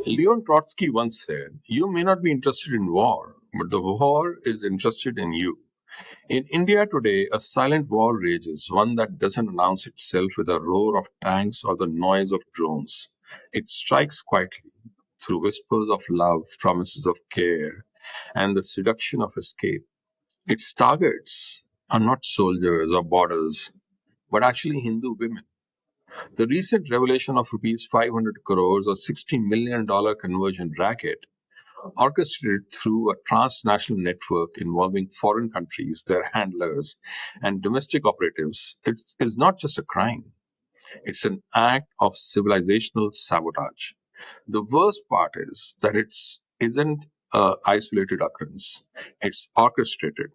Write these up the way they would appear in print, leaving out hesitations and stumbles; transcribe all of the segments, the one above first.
Leon Trotsky once said, "You may not be interested in war, but the war is interested in you." In India today, a silent war rages, one that doesn't announce itself with a roar of tanks or the noise of drones. It strikes quietly through whispers of love, promises of care, and the seduction of escape. Its targets are not soldiers or borders, but actually Hindu women. The recent revelation of rupees 500 crores or $60 million conversion racket, orchestrated through a transnational network involving foreign countries, their handlers, and domestic operatives, it is not just a crime. It's an act of civilizational sabotage. The worst part is that isn't a isolated occurrence. It's orchestrated.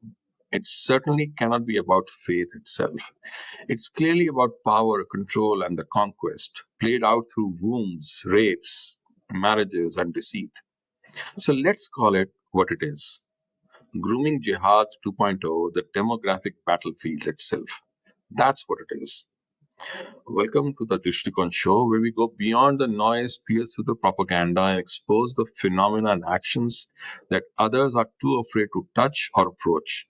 It certainly cannot be about faith itself. It's clearly about power, control, and the conquest, played out through wounds, rapes, marriages, and deceit. So let's call it what it is. Grooming Jihad 2.0, the demographic battlefield itself. That's what it is. Welcome to the Drishtikone show, where we go beyond the noise, pierce through the propaganda, and expose the phenomena and actions that others are too afraid to touch or approach.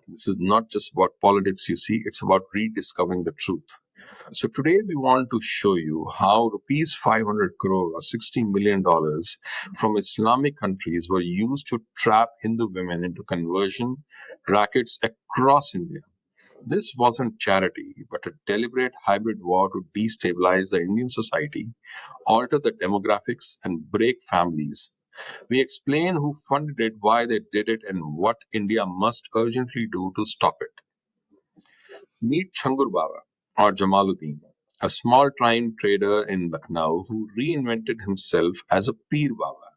This is not just about politics, you see, it's about rediscovering the truth. So today we want to show you how rupees 500 crore or $60 million from Islamic countries were used to trap Hindu women into conversion rackets across India. This wasn't charity, but a deliberate hybrid war to destabilize the Indian society, alter the demographics, and break families. We explain who funded it, why they did it, and what India must urgently do to stop it. Meet Changur Baba or Jamaluddin, a small time trader in Lucknow who reinvented himself as a Peer Baba.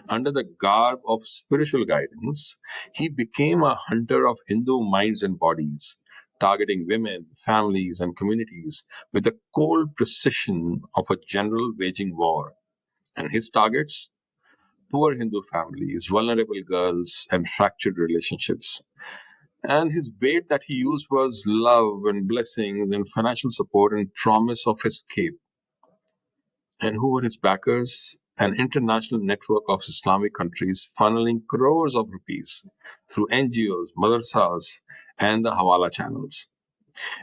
Under the garb of spiritual guidance, he became a hunter of Hindu minds and bodies, targeting women, families, and communities with the cold precision of a general waging war. And his targets? Poor Hindu families, vulnerable girls, and fractured relationships. And his bait that he used was love and blessings and financial support and promise of escape. And who were his backers? An international network of Islamic countries funneling crores of rupees through NGOs, madrasas, and the Hawala channels.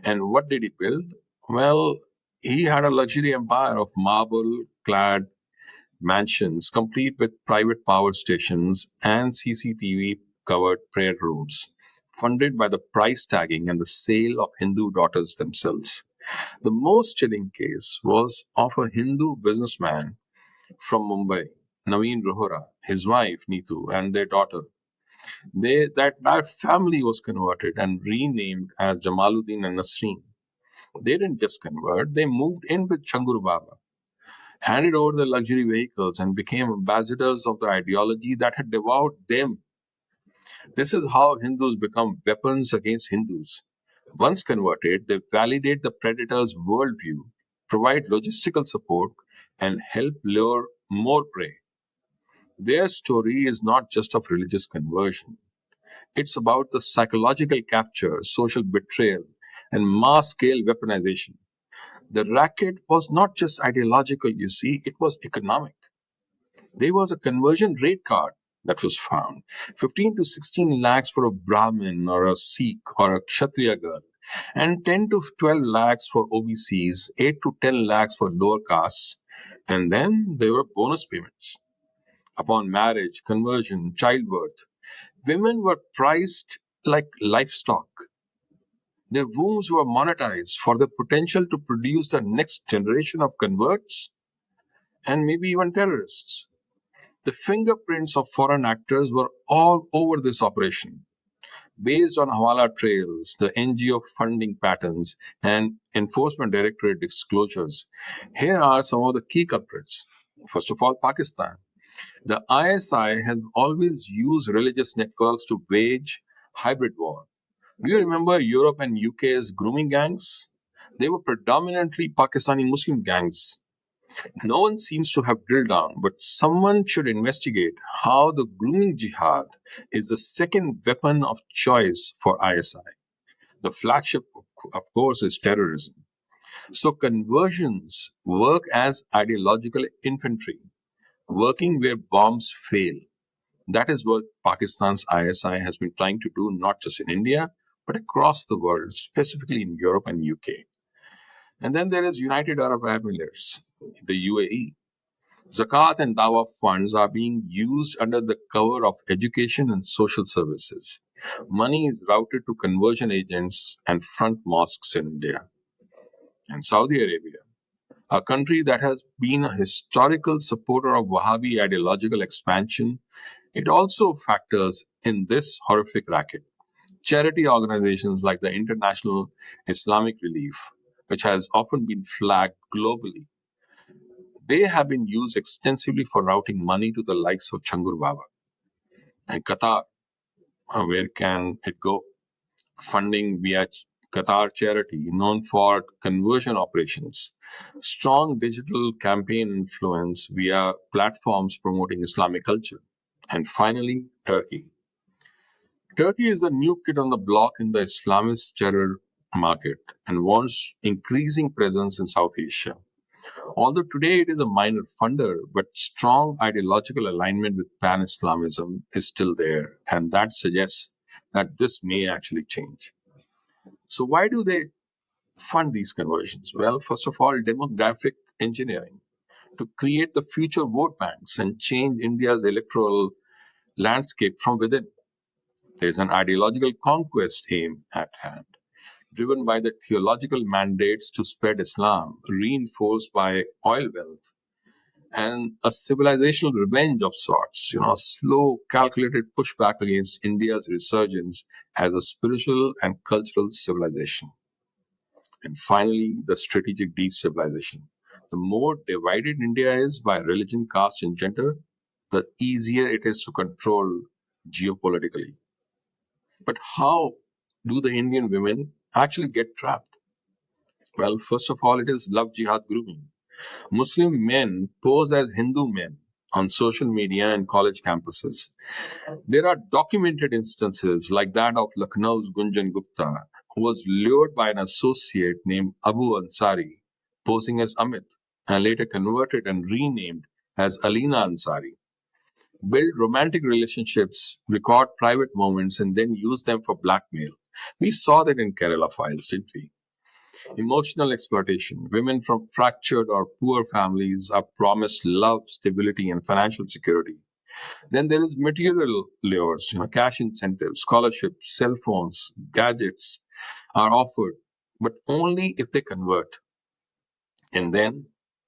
And what did he build? Well, he had a luxury empire of marble clad mansions, complete with private power stations and CCTV covered prayer rooms, funded by the price tagging and the sale of Hindu daughters themselves. The most chilling case was of a Hindu businessman from Mumbai, Naveen Rohra, his wife Neetu, and their daughter. That family was converted and renamed as Jamaluddin and Nasreen. They didn't just convert; they moved in with Changur Baba, handed over their luxury vehicles, and became ambassadors of the ideology that had devoured them. This is how Hindus become weapons against Hindus. Once converted, they validate the predator's worldview, provide logistical support, and help lure more prey. Their story is not just of religious conversion, it's about the psychological capture, social betrayal, and mass scale weaponization. The racket was not just ideological, you see, it was economic. There was a conversion rate card that was found 15 to 16 lakhs for a Brahmin or a Sikh or a Kshatriya girl, and 10 to 12 lakhs for OBCs, 8 to 10 lakhs for lower castes, and then there were bonus payments. Upon marriage, conversion, childbirth, women were priced like livestock. Their wombs were monetized for the potential to produce the next generation of converts and maybe even terrorists. The fingerprints of foreign actors were all over this operation. Based on Hawala trails, the NGO funding patterns, and Enforcement Directorate disclosures, here are some of the key culprits. First of all, Pakistan. The ISI has always used religious networks to wage hybrid war. Do you remember Europe and UK's grooming gangs? They were predominantly Pakistani Muslim gangs. No one seems to have drilled down, but someone should investigate how the grooming jihad is the second weapon of choice for ISI. The flagship, of course, is terrorism. So conversions work as ideological infantry. working where bombs fail. That is what Pakistan's ISI has been trying to do, not just in India, but across the world, specifically in Europe and UK. And then there is United Arab Emirates, the UAE. Zakat and Dawa funds are being used under the cover of education and social services. Money is routed to conversion agents and front mosques in India. And Saudi Arabia, a country that has been a historical supporter of Wahhabi ideological expansion, it also factors in this horrific racket. Charity organizations like the International Islamic Relief, which has often been flagged globally, they have been used extensively for routing money to the likes of Changur Baba. And Qatar, where can it go? Funding via Qatar Charity, known for conversion operations, strong digital campaign influence via platforms promoting Islamic culture. And finally, Turkey. Turkey is the new kid on the block in the Islamist terror market and wants increasing presence in South Asia. Although today it is a minor funder, but strong ideological alignment with pan Islamism is still there, and that suggests that this may actually change. So, why do they fund these conversions? Well, first of all, demographic engineering to create the future vote banks and change India's electoral landscape from within. There's an ideological conquest aim at hand, driven by the theological mandates to spread Islam, reinforced by oil wealth, and a civilizational revenge of sorts, a slow, calculated pushback against India's resurgence as a spiritual and cultural civilization. And finally, the strategic destabilization. The more divided India is by religion, caste, and gender, the easier it is to control geopolitically. But how do the Indian women actually get trapped? Well, first of all, it is love jihad grooming. Muslim men pose as Hindu men on social media and college campuses. There are documented instances like that of Lucknow's Gunjan Gupta, who was lured by an associate named Abu Ansari, posing as Amit, and later converted and renamed as Alina Ansari. Build romantic relationships, record private moments, and then use them for blackmail. We saw that in Kerala files, didn't we? Emotional exploitation. Women from fractured or poor families are promised love, stability, and financial security. Then there is material lures, cash incentives, scholarships, cell phones, gadgets are offered, but only if they convert. And then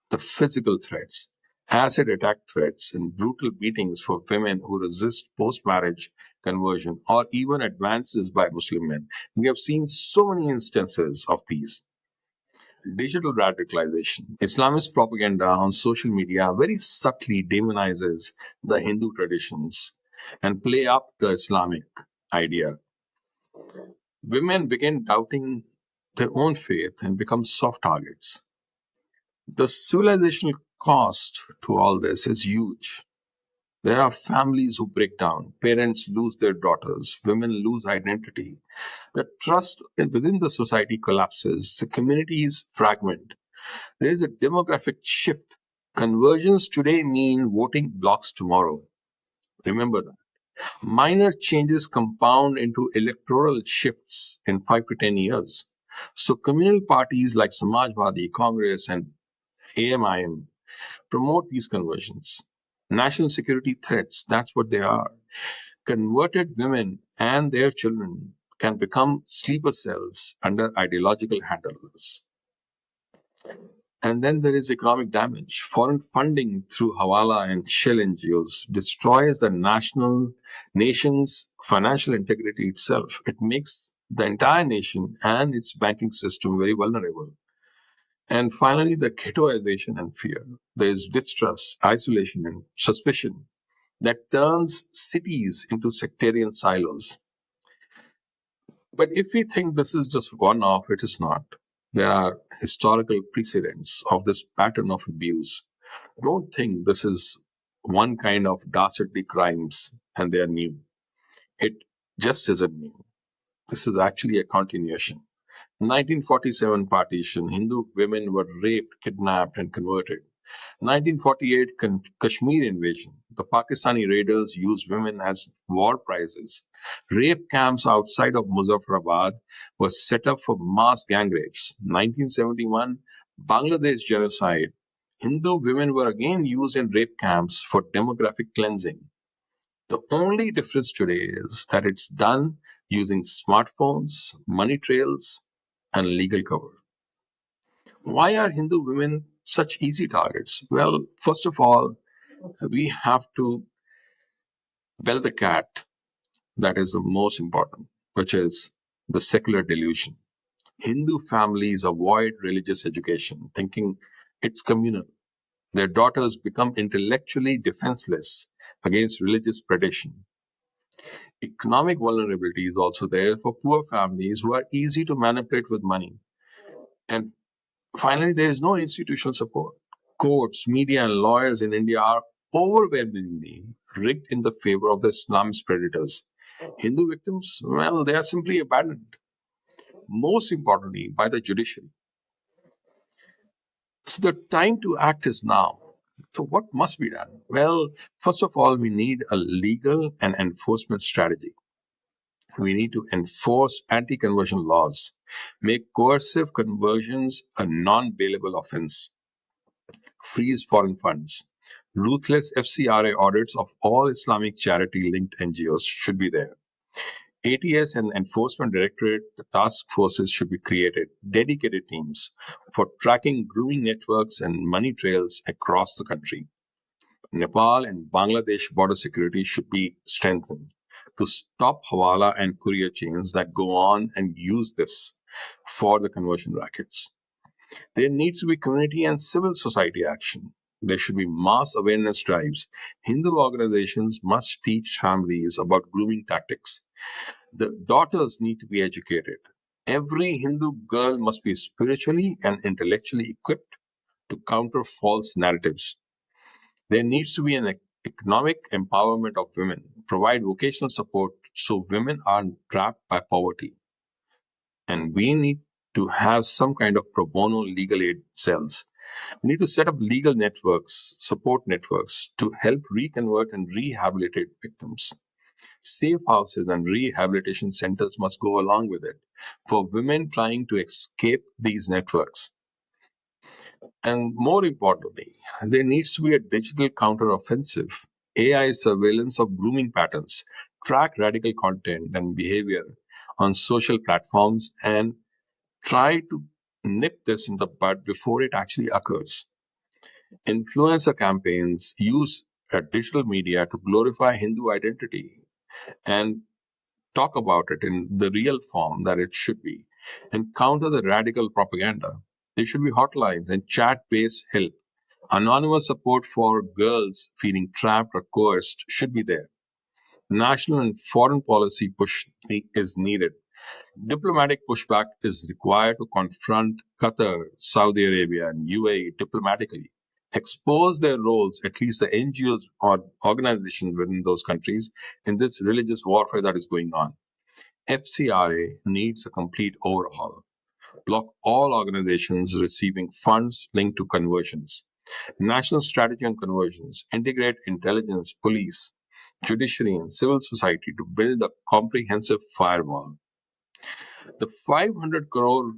the physical threats, acid attack threats, and brutal beatings for women who resist post marriage conversion or even advances by Muslim men. We have seen so many instances of these. Digital radicalization. Islamist propaganda on social media very subtly demonizes the Hindu traditions and play up the Islamic idea. Women begin doubting their own faith and become soft targets. The civilizational cost to all this is huge. There are families who break down, parents lose their daughters, women lose identity. The trust within the society collapses, the communities fragment. There is a demographic shift. Conversions today mean voting blocks tomorrow. Remember that. Minor changes compound into electoral shifts in 5 to 10 years. So, communal parties like Samajwadi, Congress, and AMIM promote these conversions. National security threats, that's what they are. Converted women and their children can become sleeper cells under ideological handlers. And then there is economic damage. Foreign funding through Hawala and shell NGOs destroys the nation's financial integrity itself. It makes the entire nation and its banking system very vulnerable. And finally, the ghettoization and fear. There is distrust, isolation, and suspicion that turns cities into sectarian silos. But if we think this is just one off, it is not. There are historical precedents of this pattern of abuse. Don't think this is one kind of dastardly crimes and they are new. It just isn't new. This is actually a continuation. 1947 partition, Hindu women were raped, kidnapped, and converted. 1948 Kashmir invasion. The Pakistani raiders used women as war prizes. Rape camps outside of Muzaffarabad were set up for mass gang rapes. 1971 Bangladesh genocide. Hindu women were again used in rape camps for demographic cleansing. The only difference today is that it's done using smartphones, money trails, and legal cover. Why are Hindu women such easy targets? Well, first of all, we have to bell the cat that is the most important, which is the secular delusion. Hindu families avoid religious education, thinking it's communal. Their daughters become intellectually defenseless against religious predation. Economic vulnerability is also there for poor families who are easy to manipulate with money. And finally, there is no institutional support. Courts, media, and lawyers in India are overwhelmingly rigged in the favor of the Islamist predators. Hindu victims, well, they are simply abandoned. Most importantly, by the judiciary. So the time to act is now. So what must be done? Well, first of all, we need a legal and enforcement strategy. We need to enforce anti-conversion laws, make coercive conversions a non-bailable offense, freeze foreign funds. Ruthless FCRA audits of all Islamic charity-linked NGOs should be there. ATS and Enforcement Directorate task forces should be created, dedicated teams for tracking grooming networks and money trails across the country. Nepal and Bangladesh border security should be strengthened to stop hawala and courier chains that go on and use this for the conversion rackets. There needs to be community and civil society action. There should be mass awareness drives. Hindu organizations must teach families about grooming tactics. The daughters need to be educated. Every Hindu girl must be spiritually and intellectually equipped to counter false narratives. There needs to be an economic empowerment of women, provide vocational support so women aren't trapped by poverty. And we need to have some kind of pro bono legal aid cells. We need to set up legal networks, support networks to help reconvert and rehabilitate victims. Safe houses and rehabilitation centers must go along with it for women trying to escape these networks. And more importantly, there needs to be a digital counteroffensive, AI surveillance of grooming patterns, track radical content and behavior on social platforms, and try to nip this in the bud before it actually occurs. Influencer campaigns use digital media to glorify Hindu identity and talk about it in the real form that it should be and counter the radical propaganda. There should be hotlines and chat based help. Anonymous support for girls feeling trapped or coerced should be there. National and foreign policy push is needed. Diplomatic pushback is required to confront Qatar, Saudi Arabia, and UAE diplomatically. Expose their roles, at least the NGOs or organizations within those countries, in this religious warfare that is going on. FCRA needs a complete overhaul. Block all organizations receiving funds linked to conversions. National strategy on conversions. Integrate intelligence, police, judiciary, and civil society to build a comprehensive firewall. The 500 crore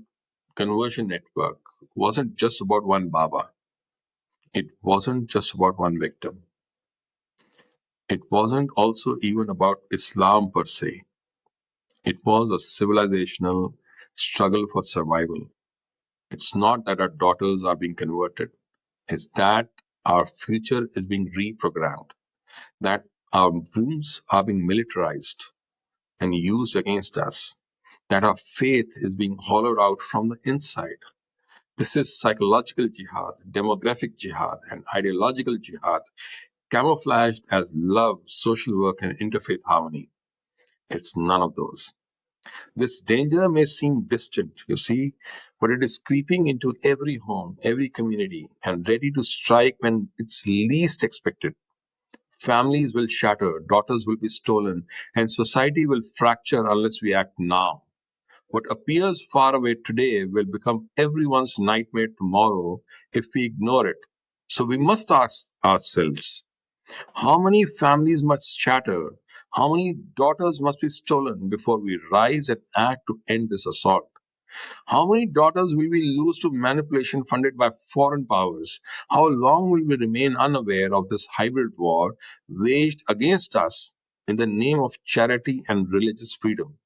conversion network wasn't just about one Baba. It wasn't just about one victim. It wasn't also even about Islam per se. It was a civilizational struggle for survival. It's not that our daughters are being converted, it's that our future is being reprogrammed, that our wombs are being militarized and used against us, that our faith is being hollowed out from the inside. This is psychological jihad, demographic jihad, and ideological jihad, camouflaged as love, social work, and interfaith harmony. It's none of those. This danger may seem distant, you see, but it is creeping into every home, every community, and ready to strike when it's least expected. Families will shatter, daughters will be stolen, and society will fracture unless we act now. What appears far away today will become everyone's nightmare tomorrow if we ignore it. So we must ask ourselves, how many families must shatter? How many daughters must be stolen before we rise and act to end this assault? How many daughters will we lose to manipulation funded by foreign powers? How long will we remain unaware of this hybrid war waged against us in the name of charity and religious freedom?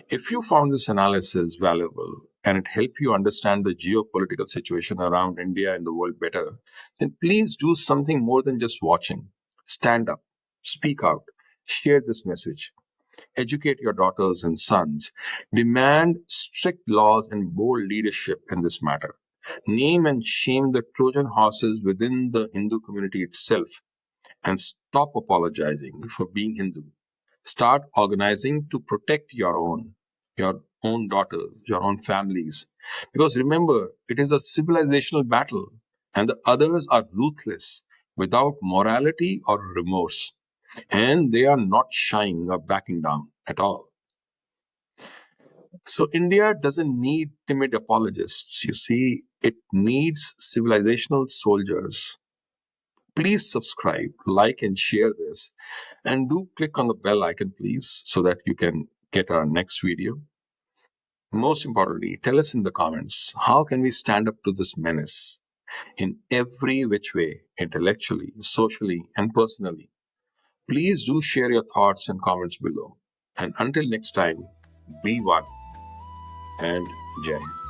If you found this analysis valuable and it helped you understand the geopolitical situation around India and the world better, then please do something more than just watching. Stand up, speak out, share this message, educate your daughters and sons, demand strict laws and bold leadership in this matter. Name and shame the Trojan horses within the Hindu community itself and stop apologizing for being Hindu. Start organizing to protect your own daughters, your own families. Because remember, it is a civilizational battle, and the others are ruthless, without morality or remorse. And they are not shying or backing down at all. So India doesn't need timid apologists. You see, it needs civilizational soldiers. Please subscribe, like, and share this. And do click on the bell icon, please, so that you can get our next video. Most importantly, tell us in the comments, how can we stand up to this menace in every which way, intellectually, socially, and personally? Please do share your thoughts and comments below. And until next time, be one and Jai Hind.